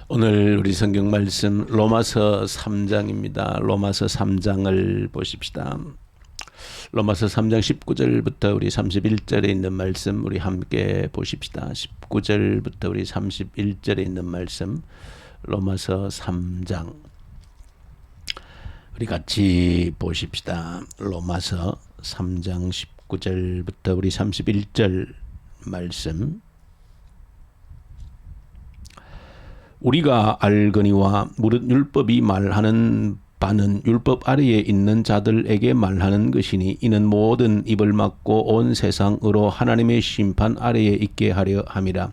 오늘 우리 성경 말씀 로마서 3장입니다. 로마서 3장을 보십시다. 로마서 3장 19절부터 우리 31절에 있는 말씀 우리 함께 보십시다. 19절부터 우리 31절에 있는 말씀 로마서 3장 우리 같이 보십시다. 로마서 3장 19절부터 우리 31절 말씀. 우리가 알거니와 무릇 율법이 말하는 바는 율법 아래에 있는 자들에게 말하는 것이니 이는 모든 입을 막고 온 세상으로 하나님의 심판 아래에 있게 하려 함이라.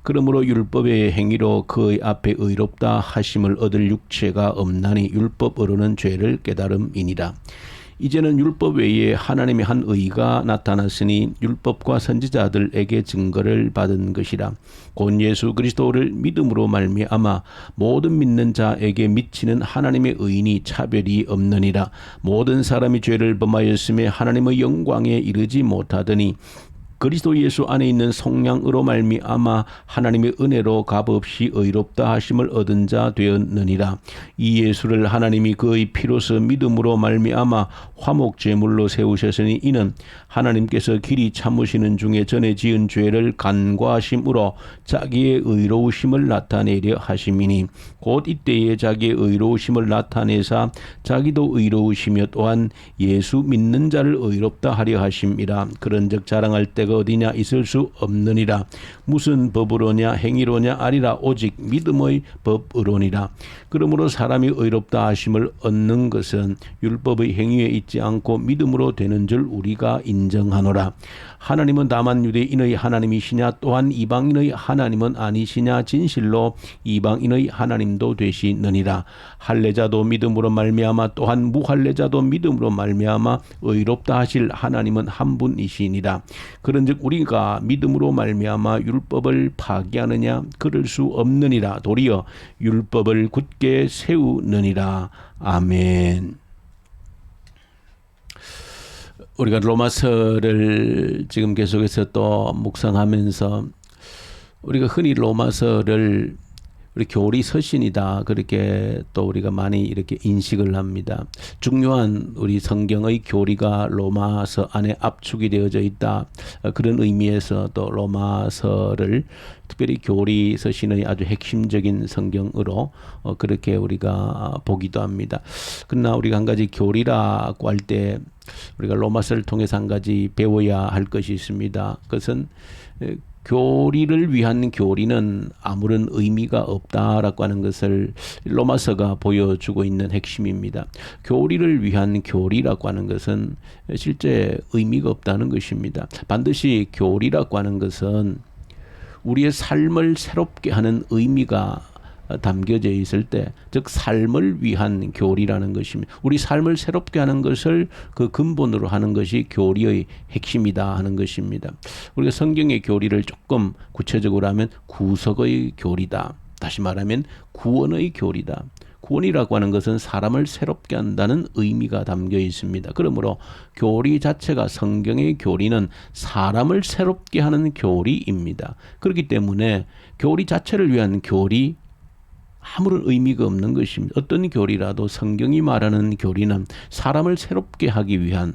그러므로 율법의 행위로 그의 앞에 의롭다 하심을 얻을 육체가 없나니 율법으로는 죄를 깨달음이니라. 이제는 율법 외에 하나님의 한 의가 나타났으니 율법과 선지자들에게 증거를 받은 것이라. 곧 예수 그리스도를 믿음으로 말미암아 모든 믿는 자에게 미치는 하나님의 의인이 차별이 없느니라. 모든 사람이 죄를 범하였음에 하나님의 영광에 이르지 못하더니 그리스도 예수 안에 있는 성령으로 말미암아 하나님의 은혜로 값없이 의롭다 하심을 얻은 자 되었느니라. 이 예수를 하나님이 그의 피로서 믿음으로 말미암아 화목 제물로 세우셨으니 이는 하나님께서 길이 참으시는 중에 전에 지은 죄를 간과하심으로 자기의 의로우심을 나타내려 하심이니 곧 이때에 자기의 의로우심을 나타내사 자기도 의로우시며 또한 예수 믿는 자를 의롭다 하려 하심이라. 그런즉 자랑할 때가 어디냐 있을 수 없느니라. 무슨 법으로냐 행위로냐 아니라 오직 믿음의 법으로니라. 그러므로 사람이 의롭다 하심을 얻는 것은 율법의 행위에 있지 않고 믿음으로 되는 줄 우리가 인정하노라. 하나님은 다만 유대인의 하나님이시냐 또한 이방인의 하나님은 아니시냐 진실로 이방인의 하나님도 되시느니라. 할례자도 믿음으로 말미암아 또한 무할례자도 믿음으로 말미암아 의롭다 하실 하나님은 한 분이시니라. 그런즉 우리가 믿음으로 말미암아 율법을 파기하느냐 그럴 수 없느니라. 도리어 율법을 굳게 세우느니라. 아멘. 우리가 로마서를 지금 계속해서 또 묵상하면서 우리가 흔히 로마서를 우리 교리 서신이다 그렇게 또 우리가 많이 이렇게 인식을 합니다. 중요한 우리 성경의 교리가 로마서 안에 압축이 되어져 있다. 그런 의미에서 또 로마서를 특별히 교리 서신의 아주 핵심적인 성경으로 그렇게 우리가 보기도 합니다. 그러나 우리가 한 가지 교리라고 할 때 우리가 로마서를 통해서 한 가지 배워야 할 것이 있습니다. 그것은 교리를 위한 교리는 아무런 의미가 없다라고 하는 것을 로마서가 보여주고 있는 핵심입니다. 교리를 위한 교리라고 하는 것은 실제 의미가 없다는 것입니다. 반드시 교리라고 하는 것은 우리의 삶을 새롭게 하는 의미가 담겨져 있을 때, 즉 삶을 위한 교리라는 것입니다. 우리 삶을 새롭게 하는 것을 그 근본으로 하는 것이 교리의 핵심이다 하는 것입니다. 우리가 성경의 교리를 조금 구체적으로 하면 구속의 교리다. 다시 말하면 구원의 교리다. 구원이라고 하는 것은 사람을 새롭게 한다는 의미가 담겨 있습니다. 그러므로 교리 자체가 성경의 교리는 사람을 새롭게 하는 교리입니다. 그렇기 때문에 교리 자체를 위한 교리 아무런 의미가 없는 것입니다. 어떤 교리라도 성경이 말하는 교리는 사람을 새롭게 하기 위한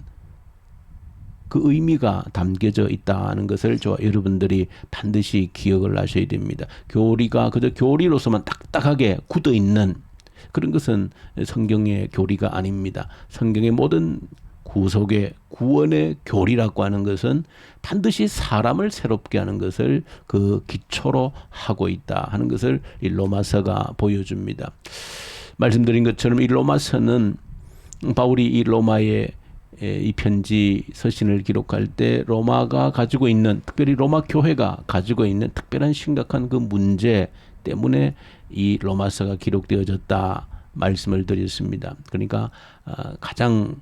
그 의미가 담겨져 있다는 것을 저와 여러분들이 반드시 기억을 하셔야 됩니다. 교리가 그저 교리로서만 딱딱하게 굳어있는 그런 것은 성경의 교리가 아닙니다. 성경의 모든 구속의 구원의 교리라고 하는 것은 반드시 사람을 새롭게 하는 것을 그 기초로 하고 있다 하는 것을 이 로마서가 보여줍니다. 말씀드린 것처럼 이 로마서는 바울이 이 로마의 이 편지 서신을 기록할 때 로마가 가지고 있는, 특별히 로마 교회가 가지고 있는 특별한 심각한 그 문제 때문에 이 로마서가 기록되어졌다 말씀을 드렸습니다. 그러니까 가장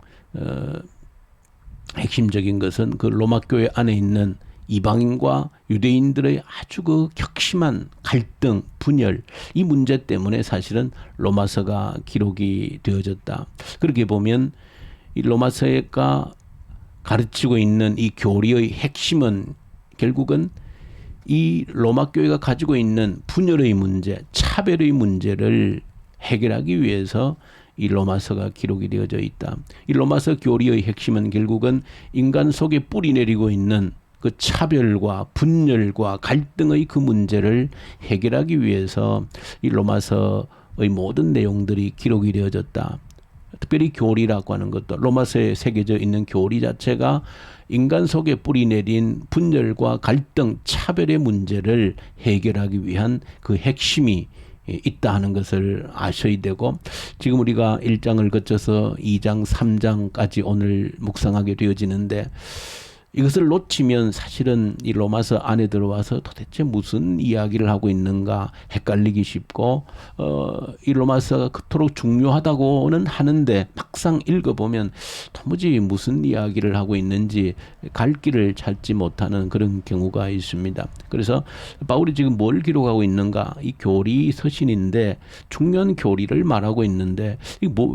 핵심적인 것은 그 로마 교회 안에 있는 이방인과 유대인들의 아주 그 격심한 갈등, 분열, 이 문제 때문에 사실은 로마서가 기록이 되어졌다. 그렇게 보면 이 로마서가 가르치고 있는 이 교리의 핵심은 결국은 이 로마 교회가 가지고 있는 분열의 문제, 차별의 문제를 해결하기 위해서 이 로마서가 기록이 되어져 있다. 이 로마서 교리의 핵심은 결국은 인간 속에 뿌리 내리고 있는 그 차별과 분열과 갈등의 그 문제를 해결하기 위해서 이 로마서의 모든 내용들이 기록이 되어졌다. 특별히 교리라고 하는 것도 로마서에 새겨져 있는 교리 자체가 인간 속에 뿌리 내린 분열과 갈등, 차별의 문제를 해결하기 위한 그 핵심이 있다 하는 것을 아셔야 되고, 지금 우리가 1장을 거쳐서 2장, 3장까지 오늘 묵상하게 되어지는데, 이것을 놓치면 사실은 이 로마서 안에 들어와서 도대체 무슨 이야기를 하고 있는가 헷갈리기 쉽고, 이 로마서가 그토록 중요하다고는 하는데 막상 읽어보면 도무지 무슨 이야기를 하고 있는지 갈 길을 찾지 못하는 그런 경우가 있습니다. 그래서 바울이 지금 뭘 기록하고 있는가, 이 교리 서신인데 중요한 교리를 말하고 있는데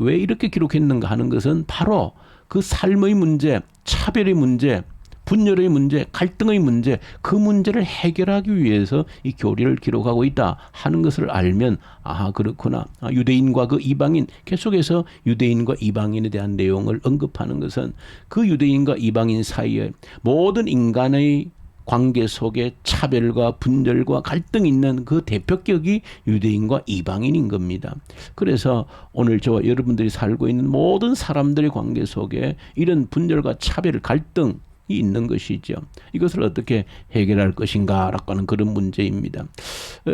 왜 이렇게 기록했는가 하는 것은 바로 그 삶의 문제, 차별의 문제, 분열의 문제, 갈등의 문제, 그 문제를 해결하기 위해서 이 교리를 기록하고 있다 하는 것을 알면, 아, 그렇구나. 유대인과 그 이방인, 계속해서 유대인과 이방인에 대한 내용을 언급하는 것은 그 유대인과 이방인 사이에 모든 인간의 관계 속에 차별과 분열과 갈등이 있는 그 대표격이 유대인과 이방인인 겁니다. 그래서 오늘 저와 여러분들이 살고 있는 모든 사람들의 관계 속에 이런 분열과 차별, 갈등 있는 것이죠. 이것을 어떻게 해결할 것인가라고 하는 그런 문제입니다.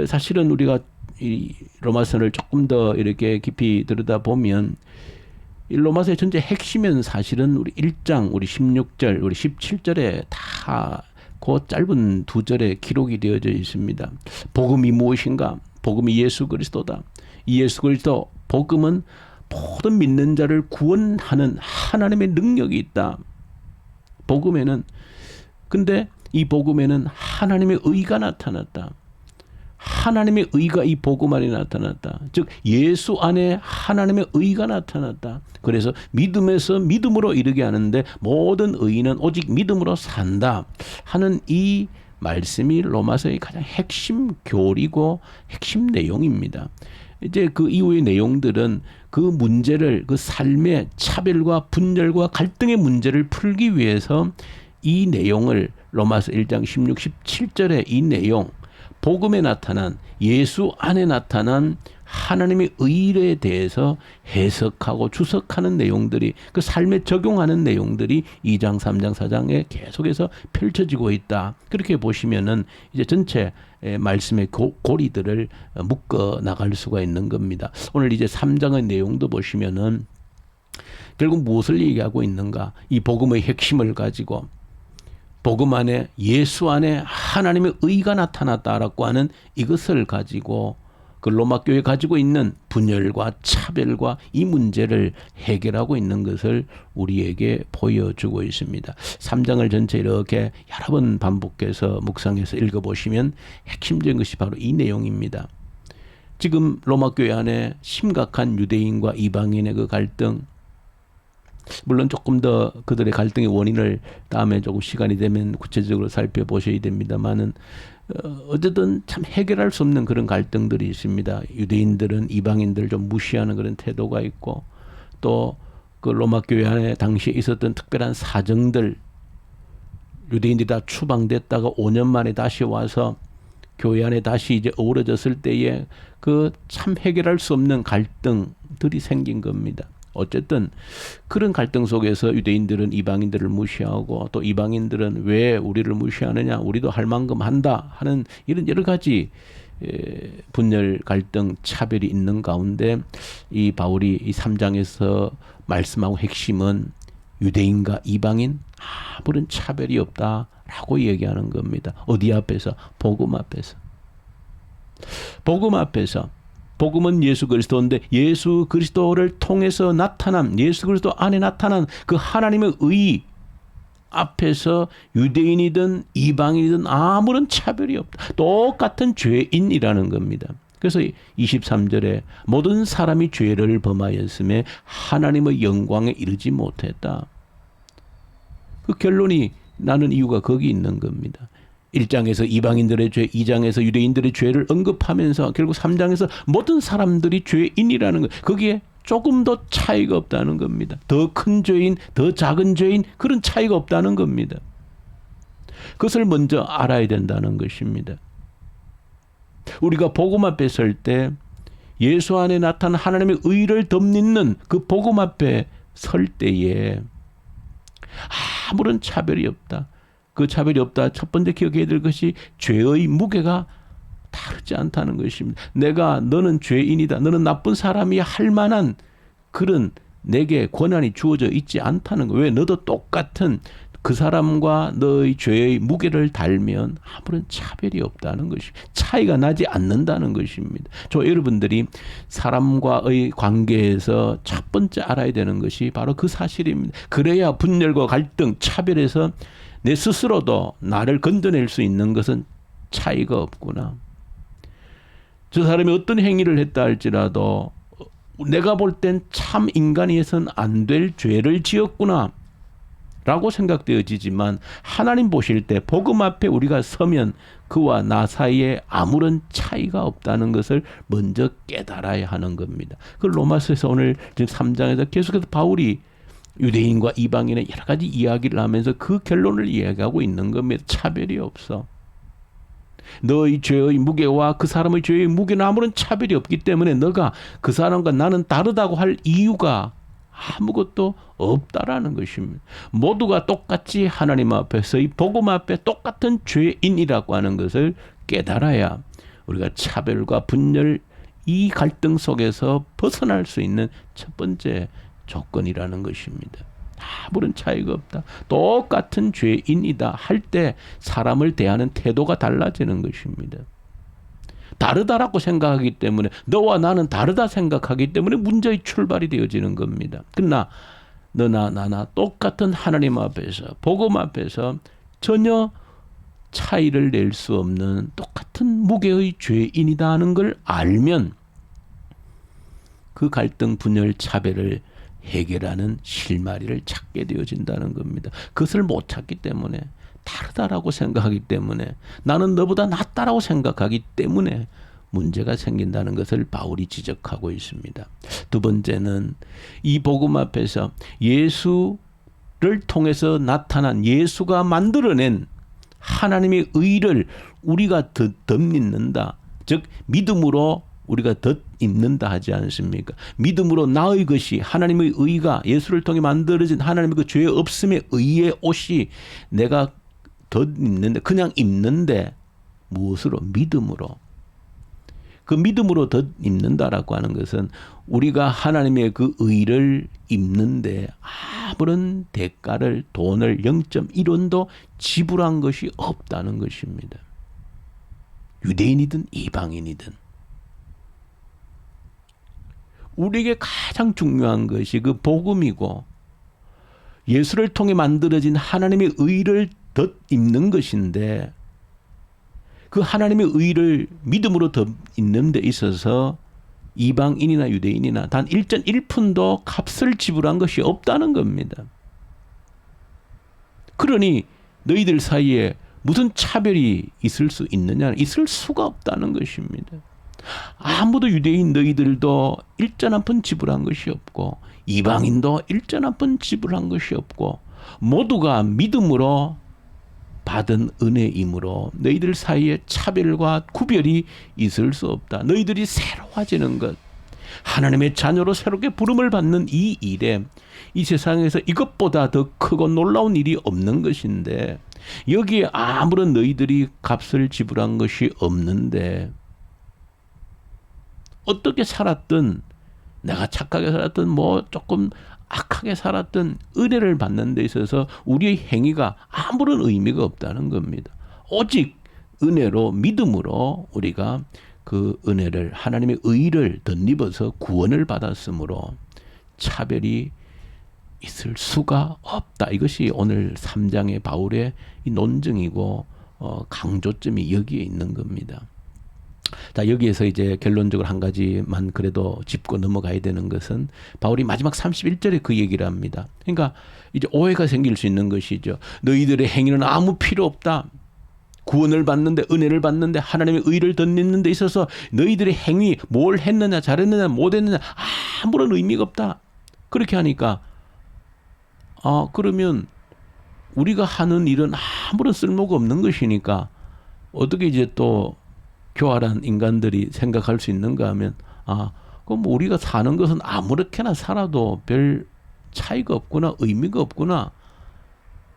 사실은 우리가 이 로마서를 조금 더 이렇게 깊이 들여다보면 이 로마서의 전체 핵심은 사실은 우리 1장, 우리 16절, 우리 17절에 다 그 짧은 두 절에 기록이 되어져 있습니다. 복음이 무엇인가? 복음이 예수 그리스도다. 이 예수 그리스도 복음은 모든 믿는 자를 구원하는 하나님의 능력이 있다. 복음에는, 근데 이 복음에는 하나님의 의가 나타났다. 하나님의 의가 이 복음 안에 나타났다. 즉 예수 안에 하나님의 의가 나타났다. 그래서 믿음에서 믿음으로 이르게 하는데 모든 의인은 오직 믿음으로 산다 하는 이 말씀이 로마서의 가장 핵심 교리고 핵심 내용입니다. 이제 그 이후의 내용들은 그 문제를, 그 삶의 차별과 분열과 갈등의 문제를 풀기 위해서 이 내용을 로마서 1장 16, 17절의 이 내용, 복음에 나타난, 예수 안에 나타난 하나님의 의에 대해서 해석하고 주석하는 내용들이, 그 삶에 적용하는 내용들이 2장, 3장, 4장에 계속해서 펼쳐지고 있다. 그렇게 보시면은 이제 전체 말씀의 고리들을 묶어 나갈 수가 있는 겁니다. 오늘 이제 3장의 내용도 보시면은 결국 무엇을 얘기하고 있는가? 이 복음의 핵심을 가지고 복음 안에, 예수 안에 하나님의 의가 나타났다라고 하는 이것을 가지고 그 로마 교회 가지고 있는 분열과 차별과 이 문제를 해결하고 있는 것을 우리에게 보여주고 있습니다. 3장을 전체 이렇게 여러 번 반복해서 묵상해서 읽어보시면 핵심적인 것이 바로 이 내용입니다. 지금 로마 교회 안에 심각한 유대인과 이방인의 그 갈등, 물론 조금 더 그들의 갈등의 원인을 다음에 조금 시간이 되면 구체적으로 살펴보셔야 됩니다만은, 어쨌든 참 해결할 수 없는 그런 갈등들이 있습니다. 유대인들은 이방인들을 좀 무시하는 그런 태도가 있고, 또 그 로마 교회 안에 당시에 있었던 특별한 사정들, 유대인들이 다 추방됐다가 5년 만에 다시 와서 교회 안에 다시 이제 어우러졌을 때에 그 참 해결할 수 없는 갈등들이 생긴 겁니다. 어쨌든 그런 갈등 속에서 유대인들은 이방인들을 무시하고, 또 이방인들은 왜 우리를 무시하느냐, 우리도 할 만큼 한다 하는 이런 여러 가지 분열, 갈등, 차별이 있는 가운데 이 바울이 이 3장에서 말씀하고 핵심은 유대인과 이방인 아무런 차별이 없다라고 얘기하는 겁니다. 어디 앞에서? 복음 앞에서. 복음 앞에서. 복음은 예수 그리스도인데 예수 그리스도를 통해서 나타난, 예수 그리스도 안에 나타난 그 하나님의 의 앞에서 유대인이든 이방인이든 아무런 차별이 없다. 똑같은 죄인이라는 겁니다. 그래서 23절에 모든 사람이 죄를 범하였음에 하나님의 영광에 이르지 못했다. 그 결론이 나는 이유가 거기 있는 겁니다. 1장에서 이방인들의 죄, 2장에서 유대인들의 죄를 언급하면서 결국 3장에서 모든 사람들이 죄인이라는 것, 거기에 조금 더 차이가 없다는 겁니다. 더 큰 죄인, 더 작은 죄인, 그런 차이가 없다는 겁니다. 그것을 먼저 알아야 된다는 것입니다. 우리가 복음 앞에 설 때 예수 안에 나타난 하나님의 의를 덧입는 그 복음 앞에 설 때에 아무런 차별이 없다. 그 차별이 없다. 첫 번째 기억해야 될 것이 죄의 무게가 다르지 않다는 것입니다. 너는 죄인이다, 너는 나쁜 사람이야 할 만한 그런 내게 권한이 주어져 있지 않다는 거예요. 왜? 너도 똑같은 그 사람과 너의 죄의 무게를 달면 아무런 차별이 없다는 것입니다. 차이가 나지 않는다는 것입니다. 여러분들이 사람과의 관계에서 첫 번째 알아야 되는 것이 바로 그 사실입니다. 그래야 분열과 갈등, 차별에서 내 스스로도 나를 건져낼 수 있는 것은 차이가 없구나. 저 사람이 어떤 행위를 했다 할지라도 내가 볼 땐 참 인간이어서는 안 될 죄를 지었구나 라고 생각되어지지만 하나님 보실 때 복음 앞에 우리가 서면 그와 나 사이에 아무런 차이가 없다는 것을 먼저 깨달아야 하는 겁니다. 그 로마서에서 오늘 지금 3장에서 계속해서 바울이 유대인과 이방인의 여러 가지 이야기를 하면서 그 결론을 이야기하고 있는 겁니다. 차별이 없어. 너의 죄의 무게와 그 사람의 죄의 무게는 아무런 차별이 없기 때문에 너가 그 사람과 나는 다르다고 할 이유가 아무것도 없다라는 것입니다. 모두가 똑같이 하나님 앞에서의 복음 앞에 똑같은 죄인이라고 하는 것을 깨달아야 우리가 차별과 분열, 이 갈등 속에서 벗어날 수 있는 첫 번째 조건이라는 것입니다. 아무런 차이가 없다. 똑같은 죄인이다 할 때 사람을 대하는 태도가 달라지는 것입니다. 다르다라고 생각하기 때문에, 너와 나는 다르다 생각하기 때문에 문제의 출발이 되어지는 겁니다. 그러나 너나 나나 똑같은 하나님 앞에서, 복음 앞에서 전혀 차이를 낼 수 없는 똑같은 무게의 죄인이다 하는 걸 알면 그 갈등, 분열, 차별을 해결하는 실마리를 찾게 되어진다는 겁니다. 그것을 못 찾기 때문에, 다르다라고 생각하기 때문에, 나는 너보다 낫다라고 생각하기 때문에 문제가 생긴다는 것을 바울이 지적하고 있습니다. 두 번째는 이 복음 앞에서 예수를 통해서 나타난, 예수가 만들어낸 하나님의 의를 우리가 덧입는다. 즉 믿음으로 우리가 덧입는다 하지 않습니까? 믿음으로 나의 것이, 하나님의 의가, 예수를 통해 만들어진 하나님의 그 죄 없음의 의의 옷이 내가 덧입는데, 그냥 입는데 무엇으로? 믿음으로. 그 믿음으로 덧입는다라고 하는 것은 우리가 하나님의 그 의를 입는데 아무런 대가를, 돈을 0.1원도 지불한 것이 없다는 것입니다. 유대인이든 이방인이든. 우리에게 가장 중요한 것이 그 복음이고, 예수를 통해 만들어진 하나님의 의를 덧입는 것인데, 그 하나님의 의를 믿음으로 덧입는 데 있어서 이방인이나 유대인이나 단 1.1푼도 값을 지불한 것이 없다는 겁니다. 그러니 너희들 사이에 무슨 차별이 있을 수 있느냐? 있을 수가 없다는 것입니다. 아무도, 유대인 너희들도 1전1푼 지불한 것이 없고, 이방인도 1전1푼 지불한 것이 없고, 모두가 믿음으로 받은 은혜이므로 너희들 사이에 차별과 구별이 있을 수 없다. 너희들이 새로워지는 것, 하나님의 자녀로 새롭게 부름을 받는 이 일에, 이 세상에서 이것보다 더 크고 놀라운 일이 없는 것인데, 여기에 아무런 너희들이 값을 지불한 것이 없는데, 어떻게 살았든, 내가 착하게 살았든 뭐 조금 악하게 살았든 은혜를 받는 데 있어서 우리의 행위가 아무런 의미가 없다는 겁니다. 오직 은혜로, 믿음으로 우리가 그 은혜를, 하나님의 의를 덧입어서 구원을 받았으므로 차별이 있을 수가 없다. 이것이 오늘 3장의 바울의 이 논증이고 강조점이 여기에 있는 겁니다. 자, 여기에서 이제 결론적으로 한 가지만 그래도 짚고 넘어가야 되는 것은, 바울이 마지막 31절에 그 얘기를 합니다. 그러니까 이제 오해가 생길 수 있는 것이죠. 너희들의 행위는 아무 필요 없다. 구원을 받는데, 은혜를 받는데, 하나님의 의를 덧입는 데 있어서 너희들의 행위, 뭘 했느냐, 잘했느냐, 못했느냐 아무런 의미가 없다. 그렇게 하니까 그러면 우리가 하는 일은 아무런 쓸모가 없는 것이니까 어떻게 이제 또 교활한 인간들이 생각할 수 있는가 하면 그럼 우리가 사는 것은 아무렇게나 살아도 별 차이가 없구나, 의미가 없구나.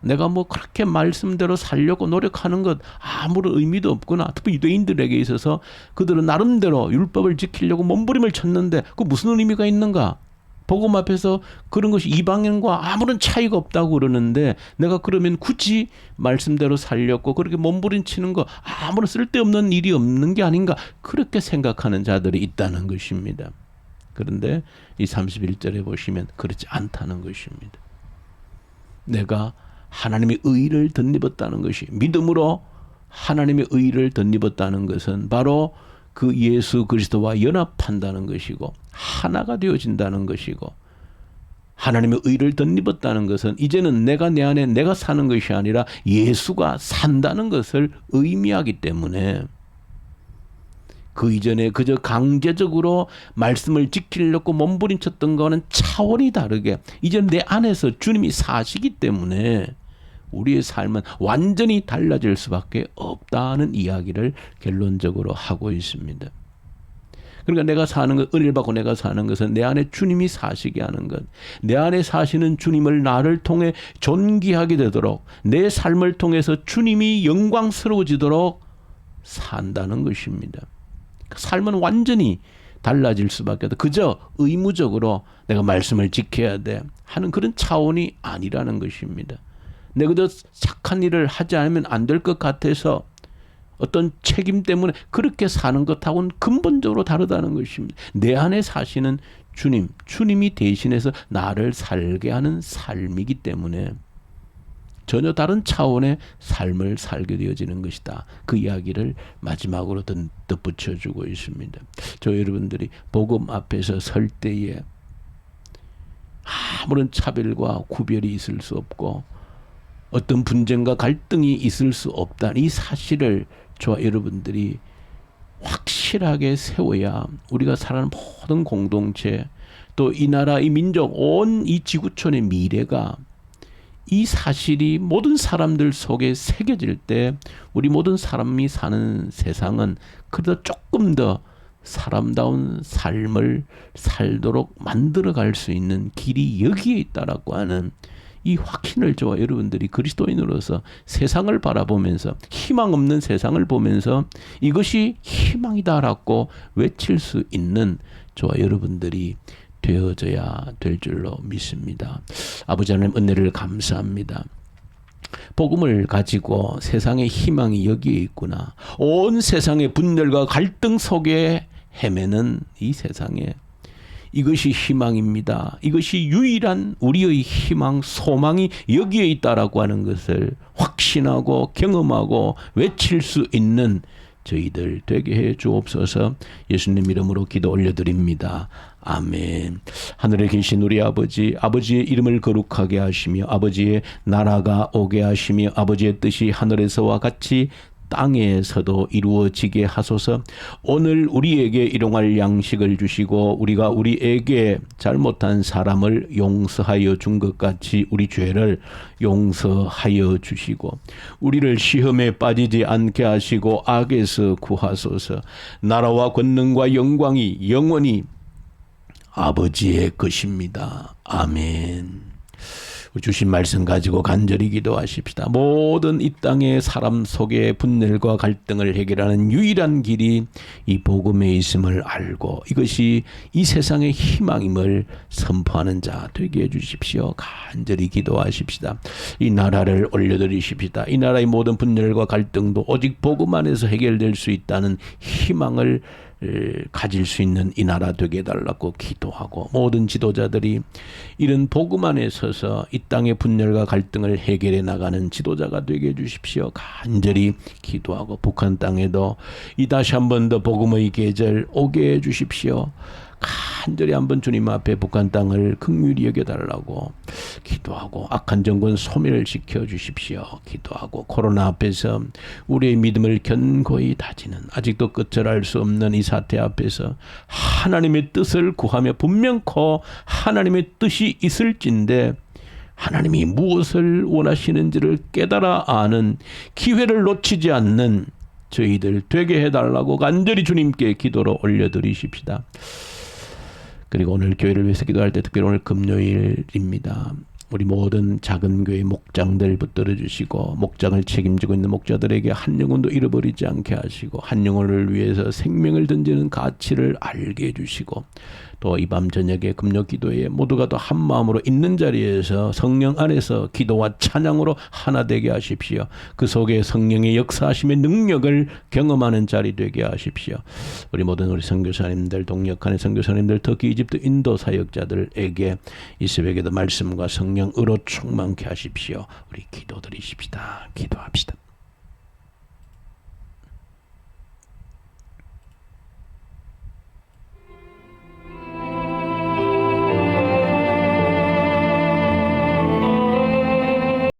내가 뭐 그렇게 말씀대로 살려고 노력하는 것 아무런 의미도 없구나. 특히 유대인들에게 있어서 그들은 나름대로 율법을 지키려고 몸부림을 쳤는데 그 무슨 의미가 있는가? 복음 앞에서 그런 것이 이방인과 아무런 차이가 없다고 그러는데 내가 그러면 굳이 말씀대로 살렸고 그렇게 몸부림치는 거 아무런 쓸데없는 일이 없는 게 아닌가, 그렇게 생각하는 자들이 있다는 것입니다. 그런데 이 31절에 보시면 그렇지 않다는 것입니다. 내가 하나님의 의를 덧입었다는 것이, 믿음으로 하나님의 의를 덧입었다는 것은 바로 그 예수 그리스도와 연합한다는 것이고 하나가 되어진다는 것이고, 하나님의 의를 덧입었다는 것은 이제는 내가 내 안에 내가 사는 것이 아니라 예수가 산다는 것을 의미하기 때문에 그 이전에 그저 강제적으로 말씀을 지키려고 몸부림쳤던 거는 차원이 다르게 이제는 내 안에서 주님이 사시기 때문에 우리의 삶은 완전히 달라질 수밖에 없다는 이야기를 결론적으로 하고 있습니다. 그러니까 내가 사는 것, 은혜를 받고 내가 사는 것은 내 안에 주님이 사시게 하는 것, 내 안에 사시는 주님을 나를 통해 존귀하게 되도록, 내 삶을 통해서 주님이 영광스러워지도록 산다는 것입니다. 삶은 완전히 달라질 수밖에 없다. 그저 의무적으로 내가 말씀을 지켜야 돼 하는 그런 차원이 아니라는 것입니다. 내가 그저 착한 일을 하지 않으면 안 될 것 같아서 어떤 책임 때문에 그렇게 사는 것하고는 근본적으로 다르다는 것입니다. 내 안에 사시는 주님, 주님이 대신해서 나를 살게 하는 삶이기 때문에 전혀 다른 차원의 삶을 살게 되어지는 것이다. 그 이야기를 마지막으로 덧붙여주고 있습니다. 저 여러분들이 복음 앞에서 설 때에 아무런 차별과 구별이 있을 수 없고 어떤 분쟁과 갈등이 있을 수 없다는 이 사실을 저와 여러분들이 확실하게 세워야 우리가 살아가는 모든 공동체, 또 이 나라, 이 민족, 온 이 지구촌의 미래가 이 사실이 모든 사람들 속에 새겨질 때 우리 모든 사람이 사는 세상은 그래도 조금 더 사람다운 삶을 살도록 만들어갈 수 있는 길이 여기에 있다라고 하는 이 확신을 저와 여러분들이 그리스도인으로서 세상을 바라보면서, 희망 없는 세상을 보면서 이것이 희망이다라고 외칠 수 있는 저와 여러분들이 되어져야 될 줄로 믿습니다. 아버지 하나님, 은혜를 감사합니다. 복음을 가지고 세상의 희망이 여기에 있구나. 온 세상의 분열과 갈등 속에 헤매는 이 세상에 이것이 희망입니다. 이것이 유일한 우리의 희망, 소망이 여기에 있다라고 하는 것을 확신하고 경험하고 외칠 수 있는 저희들 되게 해 주옵소서. 예수님 이름으로 기도 올려드립니다. 아멘. 하늘에 계신 우리 아버지, 아버지의 이름을 거룩하게 하시며 아버지의 나라가 오게 하시며 아버지의 뜻이 하늘에서와 같이 땅에서도 이루어지게 하소서. 오늘 우리에게 일용할 양식을 주시고 우리가 우리에게 잘못한 사람을 용서하여 준 것 같이 우리 죄를 용서하여 주시고 우리를 시험에 빠지지 않게 하시고 악에서 구하소서. 나라와 권능과 영광이 영원히 아버지의 것입니다. 아멘. 주신 말씀 가지고 간절히 기도하십시다. 모든 이 땅의 사람 속의 분열과 갈등을 해결하는 유일한 길이 이 복음에 있음을 알고 이것이 이 세상의 희망임을 선포하는 자 되게 해주십시오. 간절히 기도하십시다. 이 나라를 올려드리십시다. 이 나라의 모든 분열과 갈등도 오직 복음 안에서 해결될 수 있다는 희망을 가질 수 있는 이 나라 되게 해달라고 기도하고 모든 지도자들이 이런 복음 안에 서서 이 땅의 분열과 갈등을 해결해 나가는 지도자가 되게 해주십시오. 간절히 기도하고 북한 땅에도 이 다시 한 번 더 복음의 계절 오게 해주십시오. 간절히 한번 주님 앞에 북한 땅을 긍휼히 여겨달라고 기도하고 악한 정권 소멸시켜 주십시오. 기도하고 코로나 앞에서 우리의 믿음을 견고히 다지는 아직도 끝을 알 수 없는 이 사태 앞에서 하나님의 뜻을 구하며 분명코 하나님의 뜻이 있을진데 하나님이 무엇을 원하시는지를 깨달아 아는 기회를 놓치지 않는 저희들 되게 해달라고 간절히 주님께 기도로 올려드리십시다. 그리고 오늘 교회를 위해서 기도할 때 특별히 오늘 금요일입니다. 우리 모든 작은 교회 목장들 붙들어 주시고 목장을 책임지고 있는 목자들에게 한 영혼도 잃어버리지 않게 하시고 한 영혼을 위해서 생명을 던지는 가치를 알게 해주시고 또 이 밤 저녁에 금요 기도에 모두가 또 한 마음으로 있는 자리에서 성령 안에서 기도와 찬양으로 하나 되게 하십시오. 그 속에 성령의 역사하심의 능력을 경험하는 자리 되게 하십시오. 우리 모든 우리 선교사님들 동역하는 선교사님들 특히 이집트 인도 사역자들에게 이 새벽에도 말씀과 성령으로 충만케 하십시오. 우리 기도드리십시다. 기도합시다.